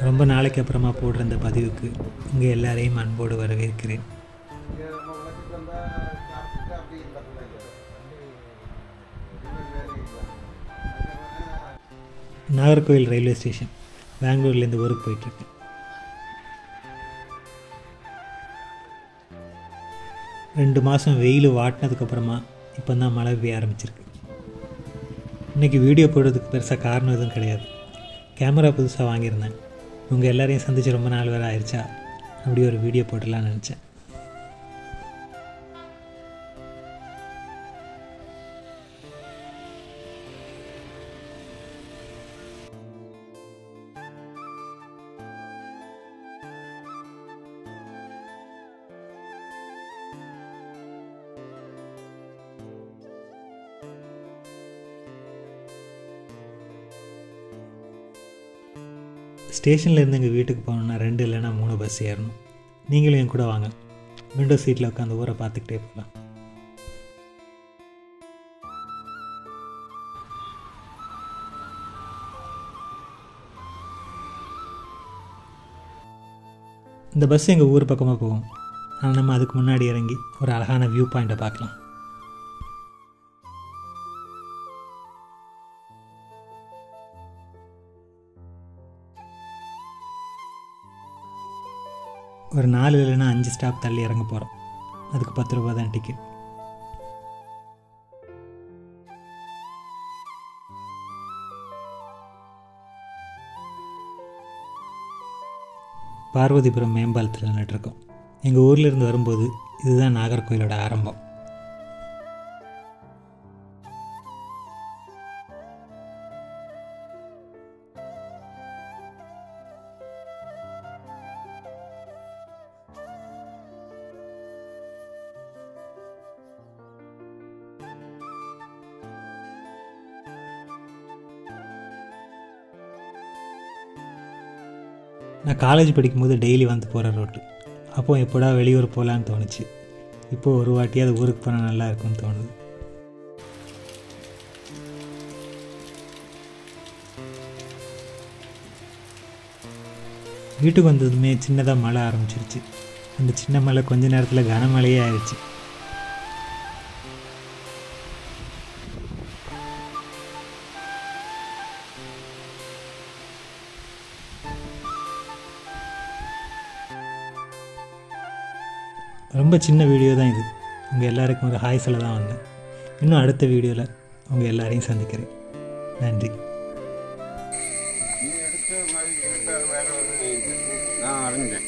ரொம்ப நாளைக்கு அப்புறமா போடுற இந்த பதிவுக்கு உங்கள் எல்லாரையும் அன்போடு வரவேற்கிறேன். நாகர்கோவில் ரயில்வே ஸ்டேஷன், பெங்களூர்லேருந்து ஊருக்கு போயிட்டுருக்கேன். ரெண்டு மாதம் வெயில் வாட்டினதுக்கப்புறமா இப்போ தான் மழை பெய்ய ஆரம்பிச்சிருக்கு. இன்றைக்கி வீடியோ போடுறதுக்கு பெருசாக காரணம் எதுவும் கிடையாது. கேமரா புதுசாக வாங்கியிருந்தேன். உங்கள் எல்லோரையும் சந்தித்து ரொம்ப நாள் வேறு ஆயிடுச்சா, அப்படி ஒரு வீடியோ போடலான்னு நினச்சேன். ஸ்டேஷன்லேருந்து எங்கள் வீட்டுக்கு போகணுன்னா 2 இல்லைன்னா 3 பஸ் ஏறணும். நீங்களும் என் கூட வாங்க, விண்டோ சீட்டில் உட்காந்து ஊரை பார்த்துக்கிட்டே போகலாம். இந்த பஸ் எங்கள் ஊர் பக்கமாக போகும். ஆனால் நம்ம அதுக்கு முன்னாடி இறங்கி ஒரு அழகான வியூ பாயிண்ட்டை பார்க்கலாம். ஒரு 4 இல்லைன்னா 5 ஸ்டாப் தள்ளி இறங்க போகிறோம். அதுக்கு 10 ரூபா தான் டிக்கெட். பார்வதிபுரம் மேம்பாலத்தில் நின்றுட்டுருக்கோம். எங்கள் ஊர்லேருந்து வரும்போது இதுதான் நாகர்கோயிலோட ஆரம்பம். நான் காலேஜ் படிக்கும்போது டெய்லி வந்து போகிற ரோட்டு. அப்போது எப்போடா வெளியூர் போகலான்னு தோணுச்சு. இப்போது ஒரு வாட்டியாவது ஊருக்கு போனால் நல்லா இருக்கும்னு தோணுது. வீட்டுக்கு வந்ததுமே சின்னதாக மழை ஆரம்பிச்சிருச்சு. அந்த சின்ன மழை கொஞ்ச நேரத்தில் கனமழையே ஆயிடுச்சு. ரொம்ப சின்ன வீடியோ தான் இது. உங்கள் எல்லாருக்கும் ஒரு ஹாய் சொல்ல தான் வந்தேன். இன்னும் அடுத்த வீடியோவில் உங்கள் எல்லாரையும் சந்திக்கிறேன். நன்றி. நான் அடைஞ்சேன்.